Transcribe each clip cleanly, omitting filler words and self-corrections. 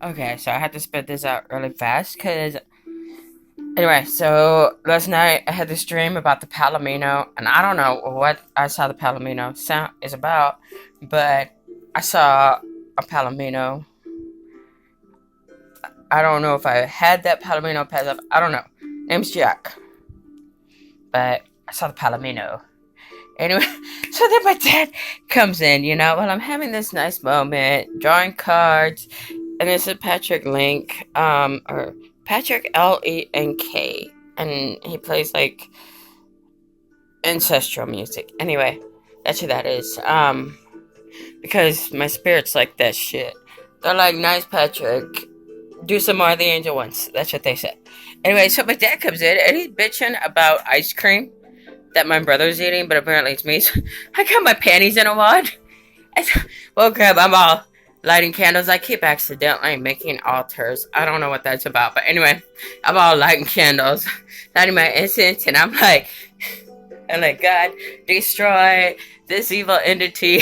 Okay, so I had to spit this out really fast because anyway, so last night I had this dream about the Palomino, and I don't know what I saw the Palomino sound is about, but I saw a Palomino. I don't know if I had that Palomino pass up. I don't know. Name's Jack, but I saw the Palomino. Anyway, so then my dad comes in, while I'm having this nice moment, drawing cards, and this is Patrick Link, or Patrick Lenk, and he plays like ancestral music. Anyway, that's who that is. Because my spirits like that shit. They're like, nice, Patrick. Do some more of the angel ones. That's what they said. Anyway, so my dad comes in and he's bitching about ice cream that my brother's eating, but apparently it's me. So I got my panties in a wad. I woke up, I'm all lighting candles. I keep accidentally making altars. I don't know what that's about, but anyway, I'm all lighting candles, lighting my incense, and I'm like, God, destroy this evil entity.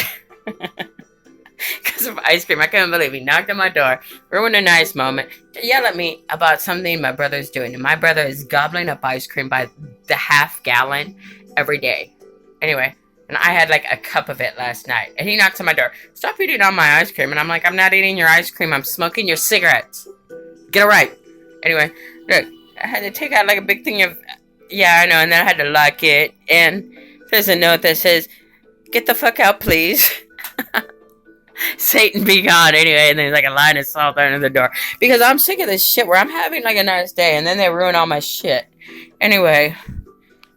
Because of ice cream. I couldn't believe he knocked on my door, ruined a nice moment, to yell at me about something my brother's doing. And my brother is gobbling up ice cream by the half gallon every day. Anyway, and I had like a cup of it last night. And he knocks on my door. Stop eating all my ice cream. And I'm like, I'm not eating your ice cream. I'm smoking your cigarettes. Get it right. Anyway, look, I had to take out like a big thing of, yeah, I know. And then I had to lock it. And there's a note that says, get the fuck out, please. Satan be gone. Anyway, and there's like a line of salt under the door. Because I'm sick of this shit where I'm having like a nice day and then they ruin all my shit. Anyway,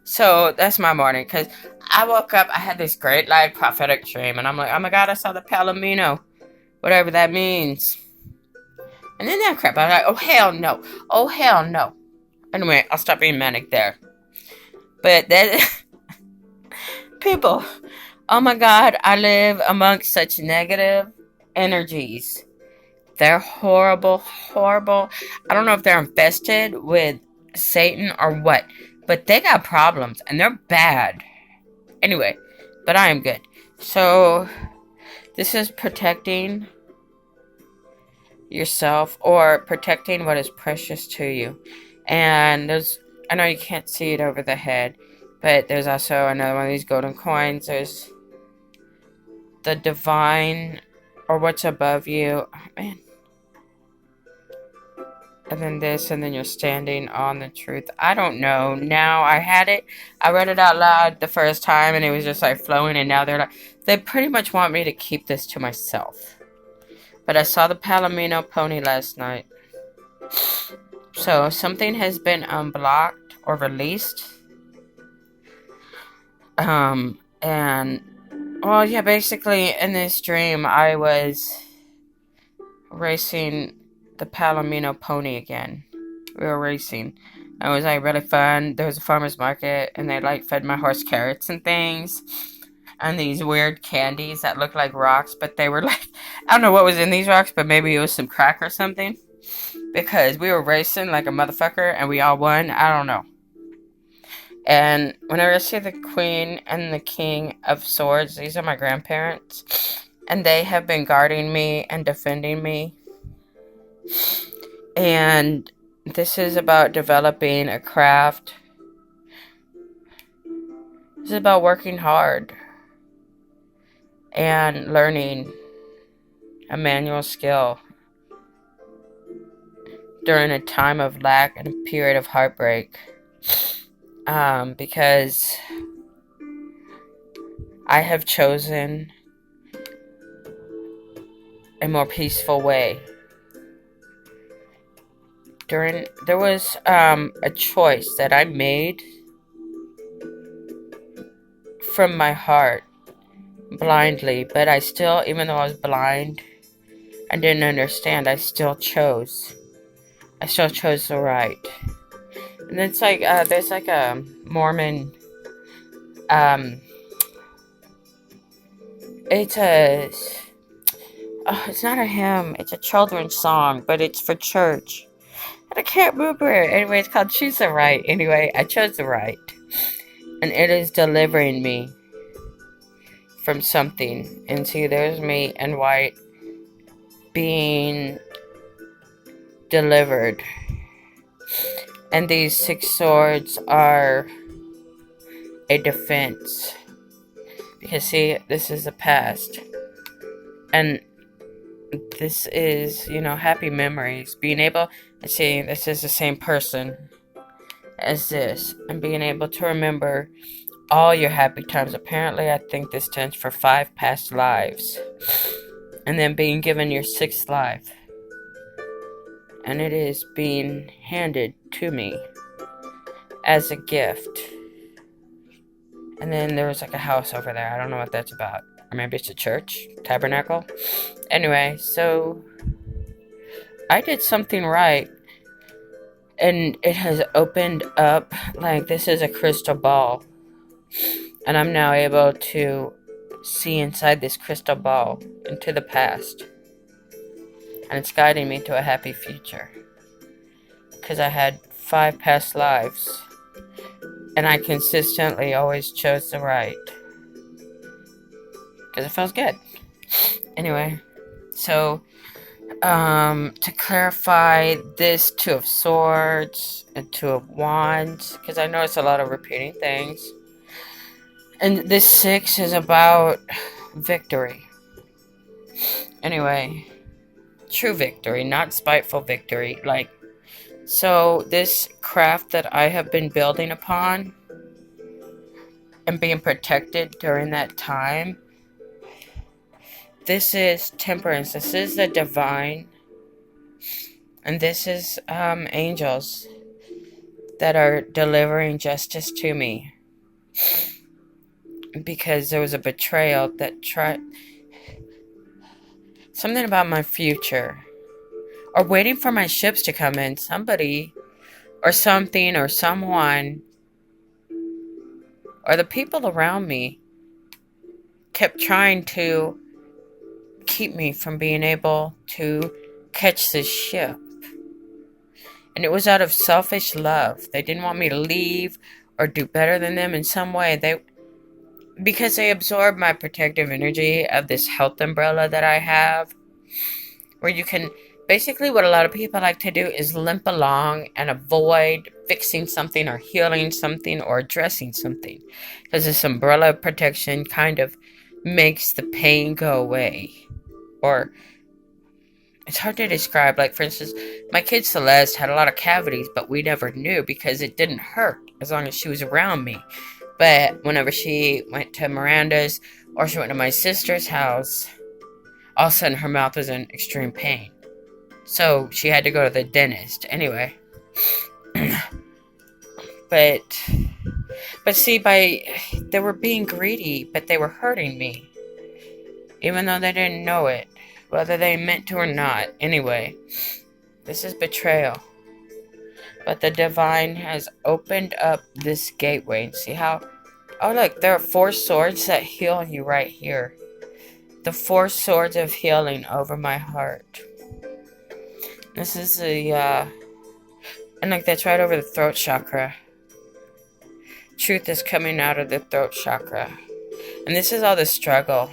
so that's my morning. Because I woke up, I had this great like prophetic dream. And I'm like, oh my god, I saw the Palomino. Whatever that means. And then that crap, I was like, oh hell no. Oh hell no. Anyway, I'll stop being manic there. But that... people... Oh my god, I live amongst such negative energies. They're horrible, horrible. I don't know if they're infested with Satan or what, but they got problems and they're bad. Anyway, but I am good. So, this is protecting yourself or protecting what is precious to you. And I know you can't see it over the head, but there's also another one of these golden coins. There's the divine or what's above you. Oh, man. And then this, and then you're standing on the truth. I don't know. Now I had it. I read it out loud the first time and it was just like flowing, and now they pretty much want me to keep this to myself. But I saw the Palomino pony last night. So something has been unblocked or released. And well, yeah, basically, in this dream, I was racing the Palomino pony again. We were racing. It was, like, really fun. There was a farmer's market, and they, like, fed my horse carrots and things. And these weird candies that looked like rocks, but they were, like... I don't know what was in these rocks, but maybe it was some crack or something. Because we were racing like a motherfucker, and we all won. I don't know. And whenever I see the Queen and the King of Swords, these are my grandparents. And they have been guarding me and defending me. And this is about developing a craft. This is about working hard. And learning a manual skill. During a time of lack and a period of heartbreak. Because I have chosen a more peaceful way. There was a choice that I made from my heart blindly, but I still, even though I was blind, I didn't understand, I still chose the right. And it's like, there's like a Mormon, it's not a hymn, it's a children's song, but it's for church. And I can't remember it. Anyway, it's called Choose the Right. Anyway, I chose the right. And it is delivering me from something. And see, there's me in white being delivered. And these 6 swords are a defense. Because see, this is the past. And this is, happy memories. Being able to see this is the same person as this. And being able to remember all your happy times. Apparently, I think this stands for 5 past lives. And then being given your 6th life. And it is being handed to me as a gift. And then there was like a house over there. I don't know what that's about. Or maybe it's a church, tabernacle. Anyway, so I did something right. And it has opened up, like this is a crystal ball. And I'm now able to see inside this crystal ball into the past. And it's guiding me to a happy future. Because I had 5 past lives. And I consistently always chose the right. Because it feels good. Anyway, so to clarify, this 2 of Swords and 2 of Wands, because I notice a lot of repeating things. And this 6 is about victory. Anyway, true victory, not spiteful victory. So this craft that I have been building upon and being protected during that time, this is temperance. This is the divine. And this is angels that are delivering justice to me. Because there was a betrayal that tried something about my future. Or waiting for my ships to come in. Somebody or something or someone or the people around me kept trying to keep me from being able to catch this ship. And it was out of selfish love. They didn't want me to leave or do better than them in some way. Because they absorb my protective energy of this health umbrella that I have. Where you can, basically what a lot of people like to do is limp along and avoid fixing something or healing something or addressing something. Because this umbrella of protection kind of makes the pain go away. Or, it's hard to describe. Like, for instance, my kid Celeste had a lot of cavities, but we never knew because it didn't hurt as long as she was around me. But whenever she went to Miranda's or she went to my sister's house, all of a sudden her mouth was in extreme pain. So she had to go to the dentist. Anyway. But see, they were being greedy, but they were hurting me. Even though they didn't know it. Whether they meant to or not. Anyway. This is betrayal. But the divine has opened up this gateway. And see how... Oh, look. There are 4 swords that heal you right here. The 4 swords of healing over my heart. This is the... And like that's right over the throat chakra. Truth is coming out of the throat chakra. And this is all the struggle.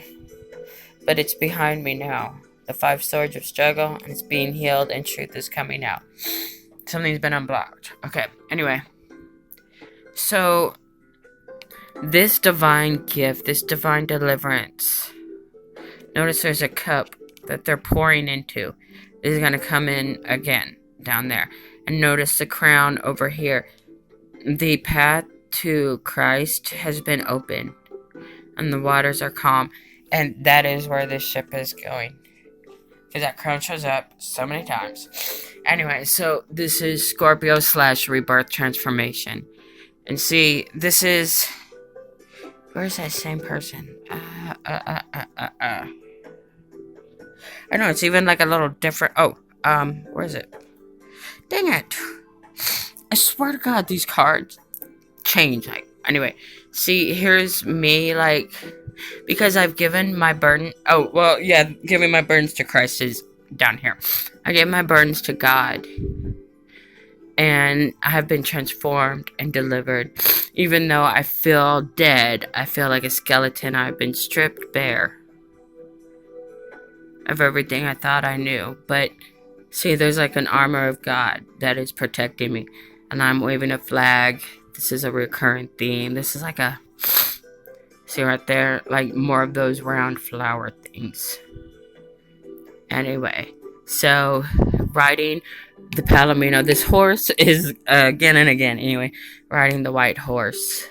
But it's behind me now. The 5 swords of struggle. And it's being healed. And truth is coming out. Something's been unblocked. Okay, anyway. So, this divine gift, this divine deliverance. Notice there's a cup that they're pouring into. This is going to come in again down there. And notice the crown over here. The path to Christ has been open. And the waters are calm. And that is where this ship is going. Because that crown shows up so many times. Anyway, so this is Scorpio / rebirth transformation. And see, this is... Where's that same person? I know, it's even like a little different... Oh, where is it? Dang it. I swear to God, these cards change. Anyway, see, here's me, because I've given my burden... Oh, well, yeah, giving my burdens to Christ is down here. I gave my burdens to God. And I have been transformed and delivered. Even though I feel dead, I feel like a skeleton. I've been stripped bare of everything I thought I knew. But See, there's like an armor of God that is protecting me. And I'm waving a flag. This is a recurring theme. This is like a... See right there? Like more of those round flower things. Anyway. So, riding the Palomino. This horse is again and again. Anyway. Riding the white horse.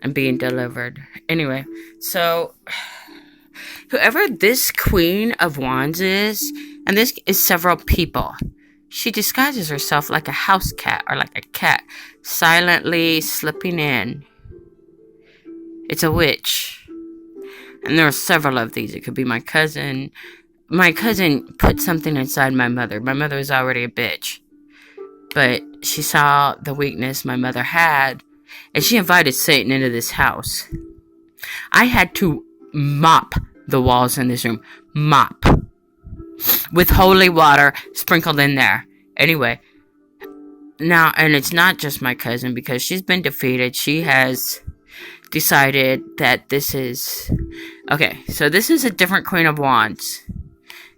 And being delivered. Anyway. So... Whoever this Queen of Wands is... And this is several people. She disguises herself like a house cat or like a cat, silently slipping in. It's a witch. And there are several of these. It could be my cousin. My cousin put something inside my mother. My mother was already a bitch. But she saw the weakness my mother had, and she invited Satan into this house. I had to mop the walls in this room. Mop. With holy water sprinkled in there. Anyway. Now, and it's not just my cousin because she's been defeated. She has decided that this is... Okay, so this is a different Queen of Wands.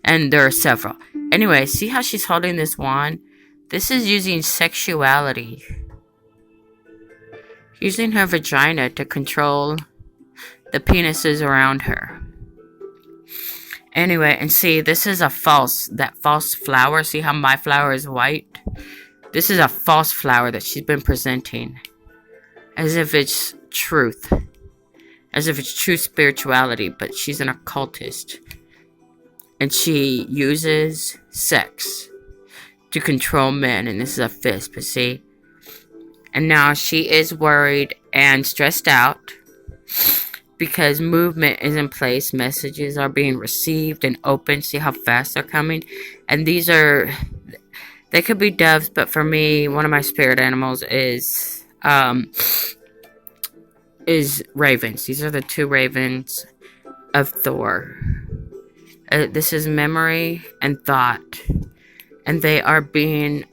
And there are several. Anyway, see how she's holding this wand? This is using sexuality. Using her vagina to control the penises around her. Anyway, and see, this is that false flower. See how my flower is white? This is a false flower that she's been presenting. As if it's truth. As if it's true spirituality, but she's an occultist. And she uses sex to control men, and this is a fist, but see? And now she is worried and stressed out. Because movement is in place, messages are being received and opened. See how fast they're coming? And these are, they could be doves, but for me, one of my spirit animals is ravens. These are the two ravens of Thor. This is memory and thought. And they are being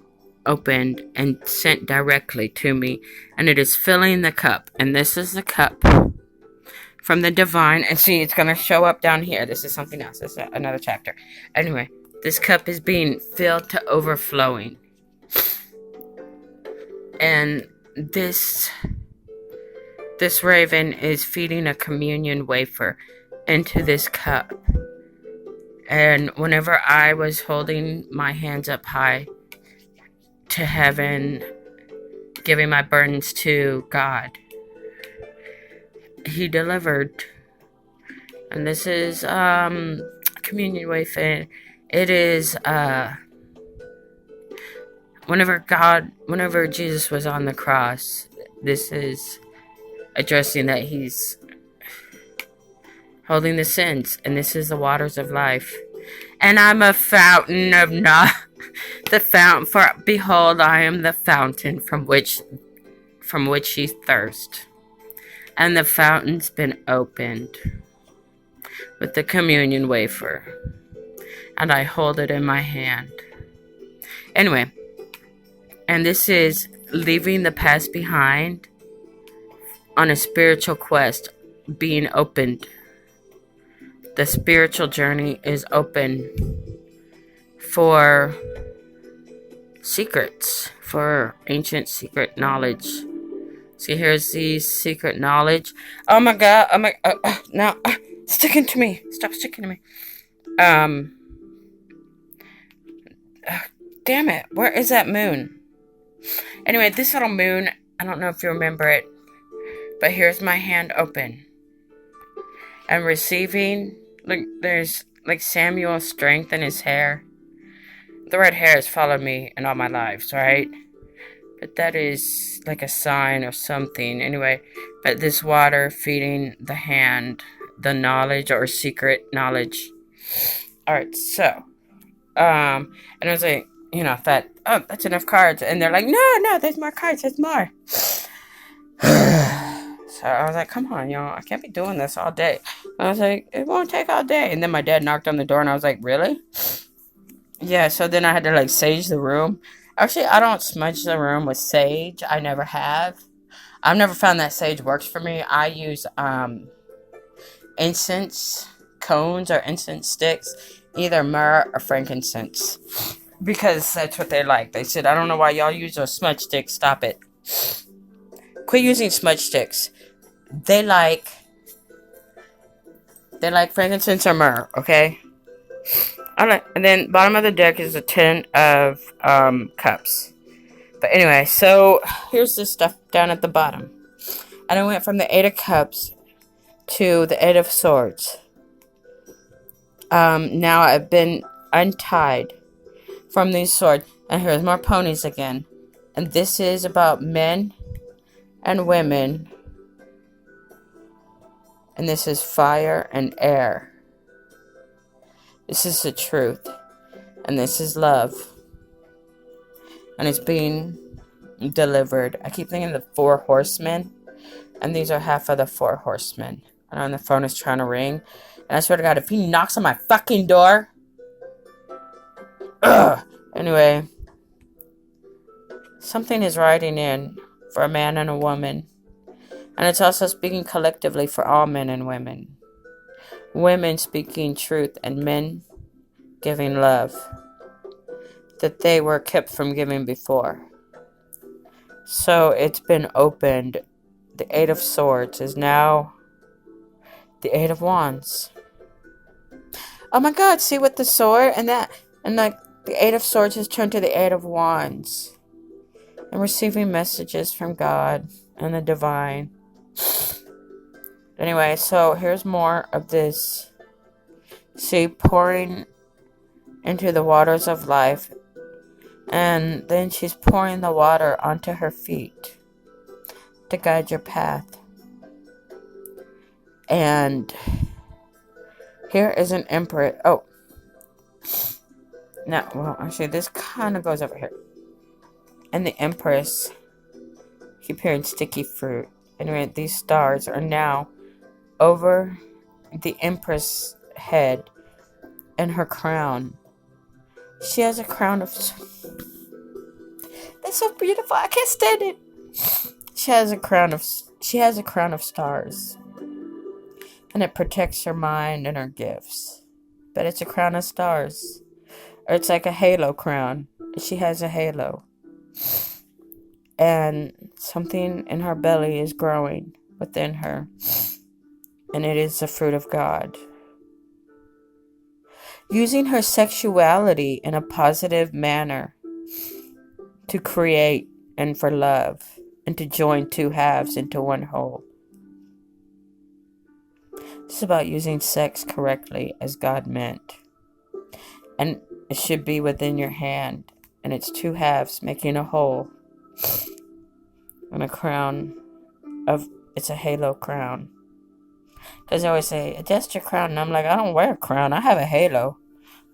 opened and sent directly to me. And it is filling the cup. And this is the cup from the divine, and see, it's going to show up down here. This is something else. This is another chapter. Anyway, this cup is being filled to overflowing. And this raven is feeding a communion wafer into this cup. And whenever I was holding my hands up high to heaven, giving my burdens to God, He delivered. And this is communion wafer. It is whenever Jesus was on the cross, this is addressing that he's holding the sins, and this is the waters of life. And I'm a fountain of the fountain, for behold, I am the fountain from which ye thirst. And the fountain's been opened with the communion wafer. And I hold it in my hand. Anyway. And this is leaving the past behind on a spiritual quest being opened. The spiritual journey is open for secrets. For ancient secret knowledge. See, here's the secret knowledge. Oh my god. Oh my... no. Sticking to me. Stop sticking to me. Damn it. Where is that moon? Anyway, this little moon, I don't know if you remember it, but here's my hand open. And receiving, look, there's like Samuel's strength in his hair. The red hair has followed me in all my lives, right? But that is like a sign of something. Anyway, but this water feeding the hand, the knowledge or secret knowledge. Alright, so, and I was like, you know, thought, oh, that's enough cards. And they're like, no, there's more cards, there's more. So I was like, come on, y'all, I can't be doing this all day. I was like, it won't take all day. And then my dad knocked on the door and I was like, really? Yeah, so then I had to like sage the room. Actually, I don't smudge the room with sage. I never have. I've never found that sage works for me. I use incense cones or incense sticks. either myrrh or frankincense. Because that's what they like. They said, I don't know why y'all use those smudge sticks. Stop it. Quit using smudge sticks. They like frankincense or myrrh, okay? Alright, and then bottom of the deck is a 10 of cups. But anyway, so here's the stuff down at the bottom. And I went from the 8 of cups to the 8 of swords. Now I've been untied from these swords. And here's more ponies again. And this is about men and women. And this is fire and air. This is the truth. And this is love. And it's being delivered. I keep thinking the 4 horsemen. And these are half of the 4 horsemen. And the phone is trying to ring. And I swear to God, if he knocks on my fucking door. Ugh. Anyway. Something is riding in for a man and a woman. And it's also speaking collectively for all men and women. Women speaking truth and men giving love that they were kept from giving before. So it's been opened. The 8 of swords is now the 8 of wands. Oh my God, see with the sword and like the 8 of swords has turned to the 8 of wands. And receiving messages from God and the divine. Anyway, so here's more of this. See, pouring into the waters of life. And then she's pouring the water onto her feet to guide your path. And here is an emperor. Oh. No, well, actually, this kind of goes over here. And the Empress, keep hearing sticky fruit. Anyway, these stars are now over the Empress' head and her crown. She has a crown of... That's so beautiful. I can't stand it. She has a crown of stars. And it protects her mind and her gifts. But it's a crown of stars. Or it's like a halo crown. She has a halo. And something in her belly is growing within her. And it is the fruit of God. Using her sexuality in a positive manner to create and for love. And to join 2 halves into one whole. This is about using sex correctly as God meant. And it should be within your hand. And it's 2 halves making a whole. And a crown of... It's a halo crown. Because they always say, adjust your crown. And I'm like, I don't wear a crown. I have a halo.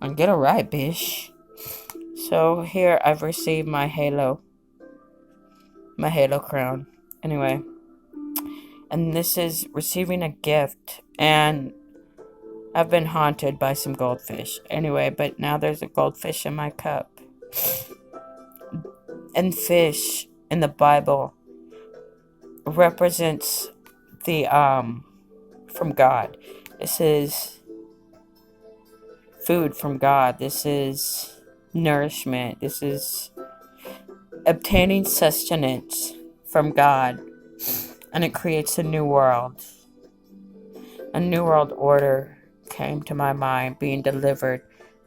And get it right, bish. So here I've received my halo. My halo crown. Anyway. And this is receiving a gift. And I've been haunted by some goldfish. Anyway, but now there's a goldfish in my cup. And fish in the Bible represents the from God. This is food from God. This is nourishment. This is obtaining sustenance from God. And it creates a new world. A new world order came to my mind, being delivered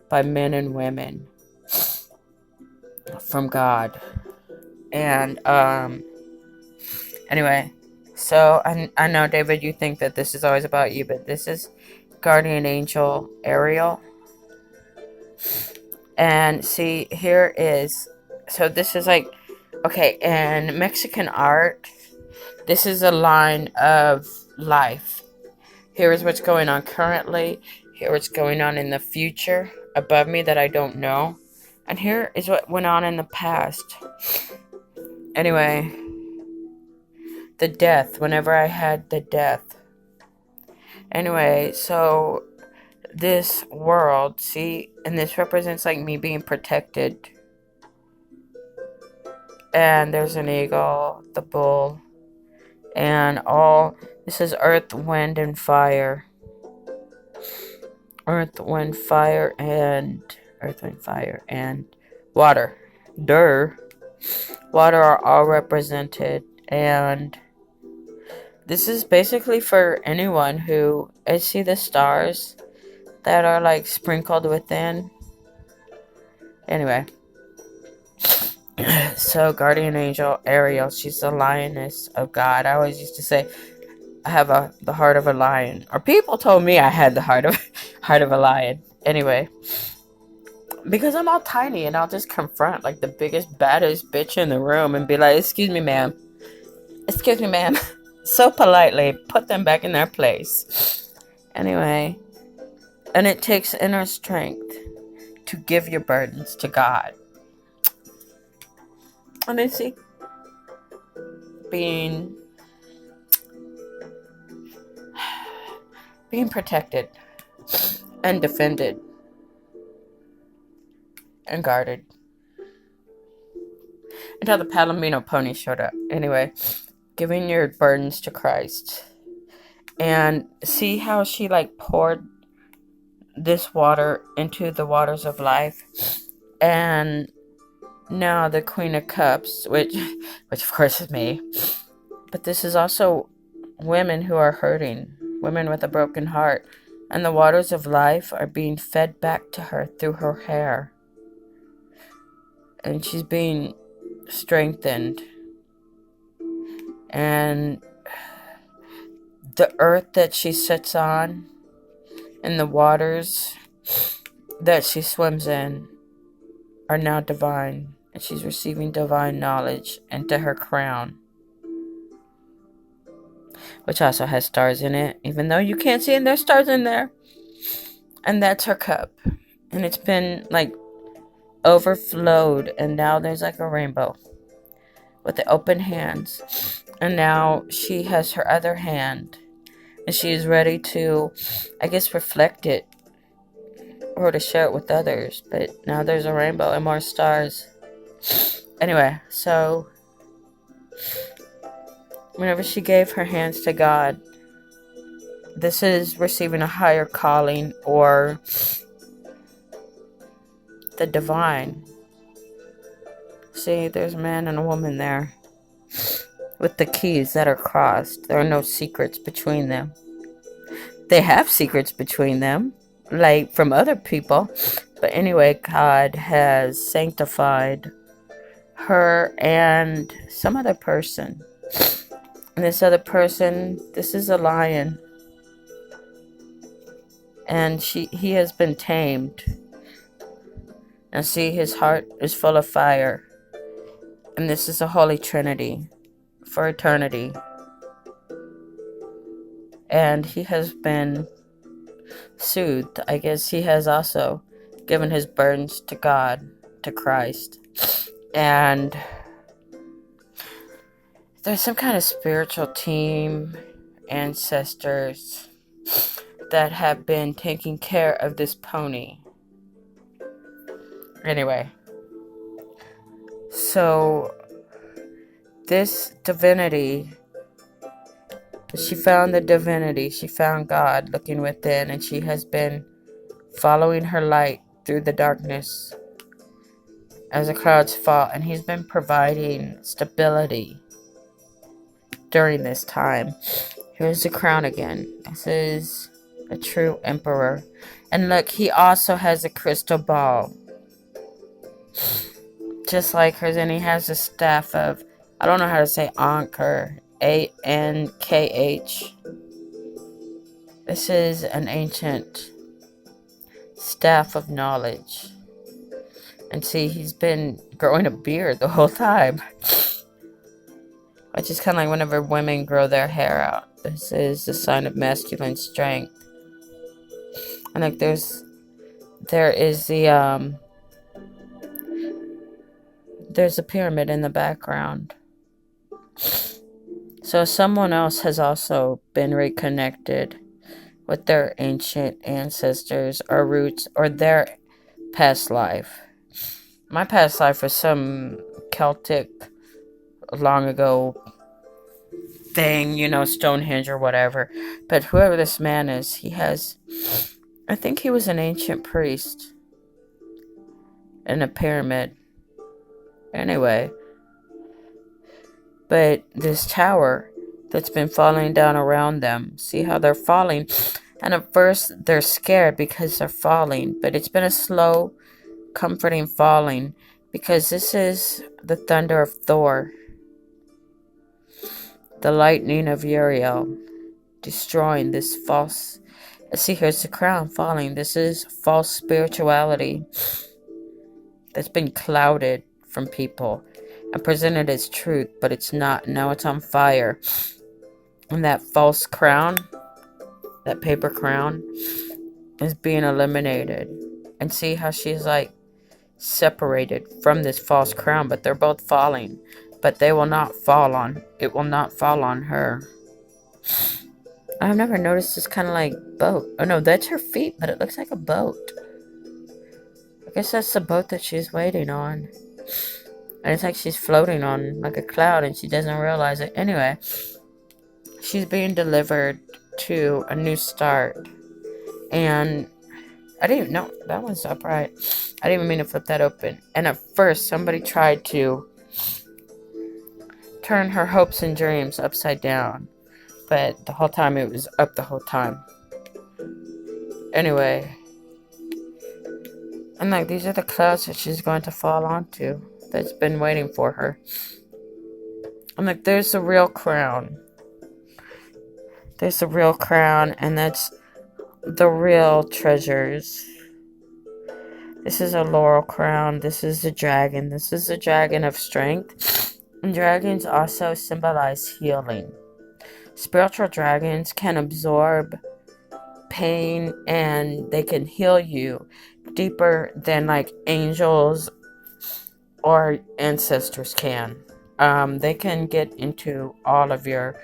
by men and women from God. And anyway, so I know, David, you think that this is always about you, but this is guardian angel Ariel. And see, here is, so this is like, okay, in Mexican art, this is a line of life. Here is what's going on currently. Here what's going on in the future above me that I don't know. And here is what went on in the past. Anyway, the death, whenever I had the death. Anyway, so this world, see, and this represents like me being protected. And there's an eagle, the bull, and all, this is earth, wind, and fire. Earth, wind, fire, and water. Water are all represented, and this is basically for anyone who I see the stars that are like sprinkled within. Anyway, so guardian angel Ariel, she's the lioness of God. I always used to say I have the heart of a lion, or people told me I had the heart of a lion. Anyway, because I'm all tiny and I'll just confront like the biggest baddest bitch in the room and be like, "Excuse me, ma'am. Excuse me, ma'am." So politely put them back in their place. Anyway, and it takes inner strength to give your burdens to God. And I see being protected and defended and guarded until the Palomino pony showed up. Anyway, giving your burdens to Christ. And see how she like poured this water into the waters of life. And now the Queen of Cups, which of course is me. But this is also women who are hurting, women with a broken heart. And the waters of life are being fed back to her through her hair. And she's being strengthened. And the earth that she sits on and the waters that she swims in are now divine. And she's receiving divine knowledge into her crown, which also has stars in it, even though you can't see it, there's stars in there. And that's her cup. And it's been like overflowed, and now there's like a rainbow with the open hands. And now she has her other hand, and she is ready to, I guess, reflect it or to share it with others. But now there's a rainbow and more stars. Anyway, so whenever she gave her hands to God, this is receiving a higher calling or the divine. See, there's a man and a woman there with the keys that are crossed. There are no secrets between them. They have secrets between them, like from other people. But anyway, God has sanctified her and some other person. And this other person, this is a lion. And he has been tamed. And see, his heart is full of fire. And this is a Holy Trinity for eternity. And he has been soothed. I guess he has also given his burdens to God, to Christ. And there's some kind of spiritual team, ancestors that have been taking care of this pony. Anyway, so this divinity, she found the divinity, she found God looking within, and she has been following her light through the darkness as the clouds fall, and he's been providing stability during this time. Here's the crown again. This is a true emperor. And look, he also has a crystal ball, just like hers, and he has a staff of, I don't know how to say Ankh or Ankh. This is an ancient staff of knowledge. And see, he's been growing a beard the whole time, which is kind of like whenever women grow their hair out. This is the sign of masculine strength. And like there is the there's a pyramid in the background. So someone else has also been reconnected with their ancient ancestors or roots or their past life. My past life was some Celtic, long ago thing, Stonehenge or whatever. But whoever this man is, he has I think he was an ancient priest in a pyramid. Anyway, but this tower that's been falling down around them, see how they're falling? And at first they're scared because they're falling, but it's been a slow, comforting falling because this is the thunder of Thor, the lightning of Uriel, destroying this false. See, here's the crown falling. This is false spirituality that's been clouded from people and presented as truth, but it's not. Now it's on fire. And that false crown, that paper crown, is being eliminated. And see how she's like separated from this false crown, but they're both falling. But they will not fall on, it will not fall on her. I've never noticed this kind of like boat. Oh no, that's her feet, but it looks like a boat. I guess that's the boat that she's waiting on. And it's like she's floating on like a cloud and she doesn't realize it. Anyway, she's being delivered to a new start. And I didn't even know that one's upright. I didn't even mean to flip that open. And at first, somebody tried to turn her hopes and dreams upside down. But the whole time it was up the whole time. Anyway. And like these are the clouds that she's going to fall onto. That's been waiting for her. And like there's the real crown. There's the real crown. And that's the real treasures. This is a laurel crown. This is the dragon. This is the dragon of strength. And dragons also symbolize healing. Spiritual dragons can absorb pain and they can heal you deeper than like angels or ancestors can. They can get into all of your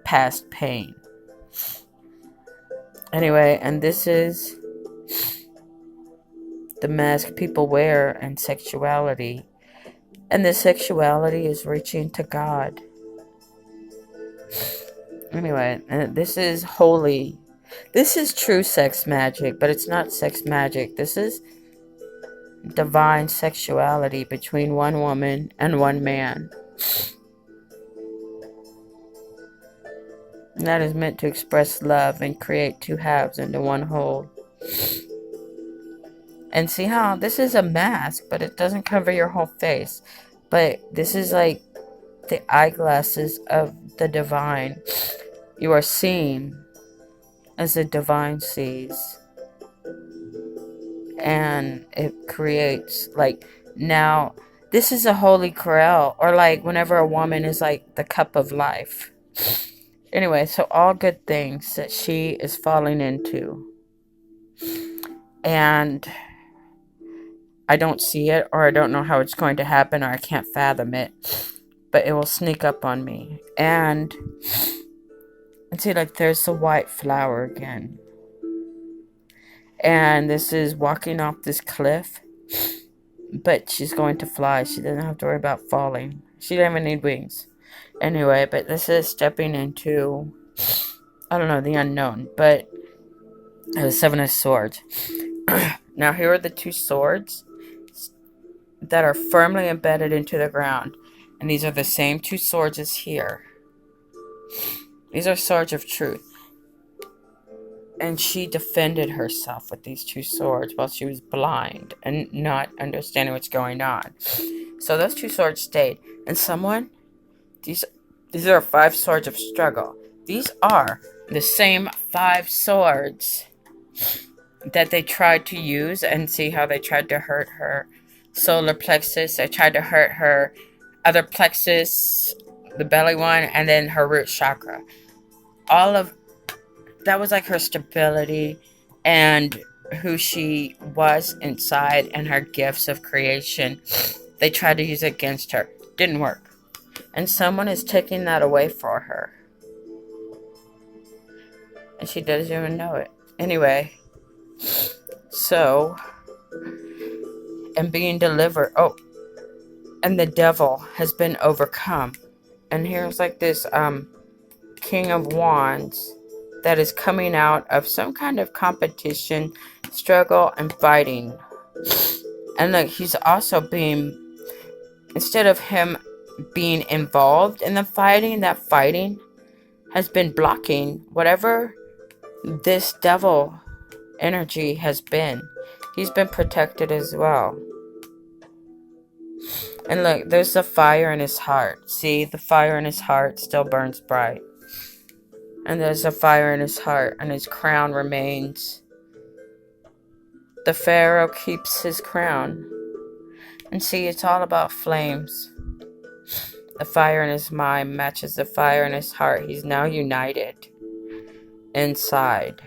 past pain. Anyway, and this is the mask people wear and sexuality. And this sexuality is reaching to God. Anyway, this is holy. This is true sex magic, but it's not sex magic. This is divine sexuality between one woman and one man. And that is meant to express love and create two halves into one whole. And see how this is a mask, but it doesn't cover your whole face. But this is like the eyeglasses of the divine. You are seen as the divine sees. And it creates like now this is a holy grail, or like whenever a woman is like the cup of life. Anyway, so all good things that she is falling into. And I don't see it, or I don't know how it's going to happen, or I can't fathom it. But it will sneak up on me. And see, like, there's the white flower again. And this is walking off this cliff. But she's going to fly. She doesn't have to worry about falling. She doesn't even need wings. Anyway, but this is stepping into, I don't know, the unknown. But the Seven of Swords. Now, here are the two swords that are firmly embedded into the ground. And these are the same two swords as here. These are swords of truth. And she defended herself with these two swords while she was blind and not understanding what's going on. So those two swords stayed. And someone, these are 5 swords of struggle. These are the same 5 swords that they tried to use, and see how they tried to hurt her solar plexus. They tried to hurt her other plexus, the belly one, and then her root chakra. All of that was like her stability and who she was inside and her gifts of creation. They tried to use it against her. Didn't work. And someone is taking that away for her. And she doesn't even know it. Anyway. So. And being delivered. Oh. And the devil has been overcome. And here's like this King of Wands. that is coming out of some kind of competition, struggle, and fighting. And look, he's also being, instead of him being involved in the fighting, that fighting has been blocking whatever this devil energy has been. He's been protected as well. And look, there's the fire in his heart. See, the fire in his heart still burns bright. And there's a fire in his heart, and his crown remains. The Pharaoh keeps his crown. And see, it's all about flames. The fire in his mind matches the fire in his heart. He's now united inside.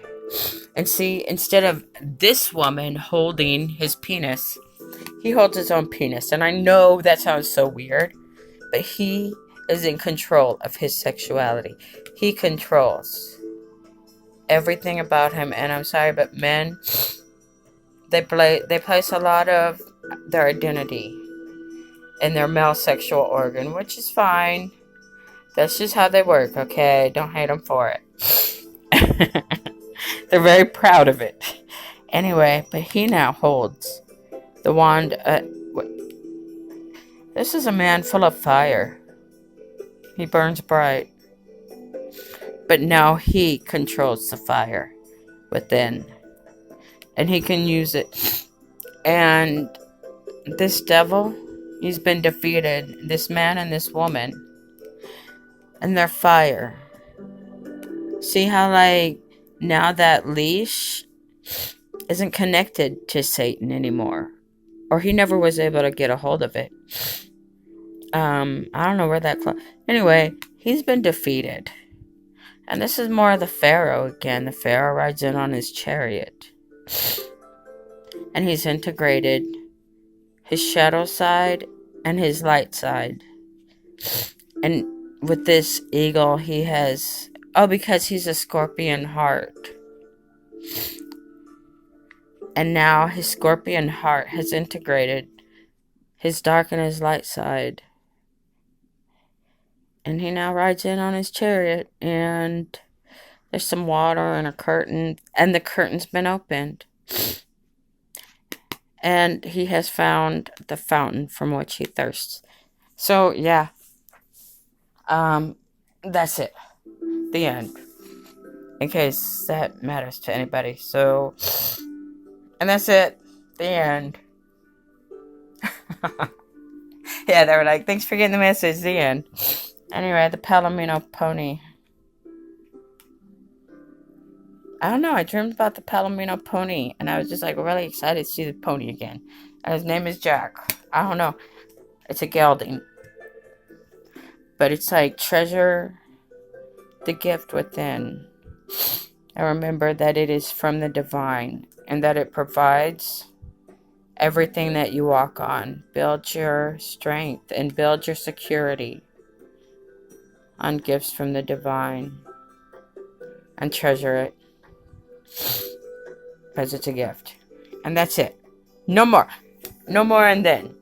And see, instead of this woman holding his penis, he holds his own penis. And I know that sounds so weird, but he is in control of his sexuality. He controls everything about him. And I'm sorry, but men, they place a lot of their identity in their male sexual organ, which is fine. That's just how they work, okay? Don't hate them for it. They're very proud of it. Anyway, but he now holds the wand. This is a man full of fire. He burns bright. But now he controls the fire within. And he can use it. And this devil, he's been defeated. This man and this woman. And their fire. See how, like, now that leash isn't connected to Satan anymore. Or he never was able to get a hold of it. I don't know where that... Anyway, he's been defeated. And this is more of the Pharaoh again. The Pharaoh rides in on his chariot. And he's integrated his shadow side and his light side. And with this eagle, he has... Oh, because he's a scorpion heart. And now his scorpion heart has integrated his dark and his light side. And he now rides in on his chariot. And there's some water and a curtain. And the curtain's been opened. And he has found the fountain from which he thirsts. So, yeah. That's it. The end. In case that matters to anybody. So, and that's it. The end. Yeah, they were like, thanks for getting the message. The end. Anyway, the Palomino pony. I don't know. I dreamed about the Palomino pony. And I was just like really excited to see the pony again. And his name is Jack. I don't know. It's a gelding. But it's like treasure the gift within. And remember that it is from the divine. And that it provides everything that you walk on. Build your strength and build your security on gifts from the divine. And treasure it. Because it's a gift. And that's it. No more. No more and then.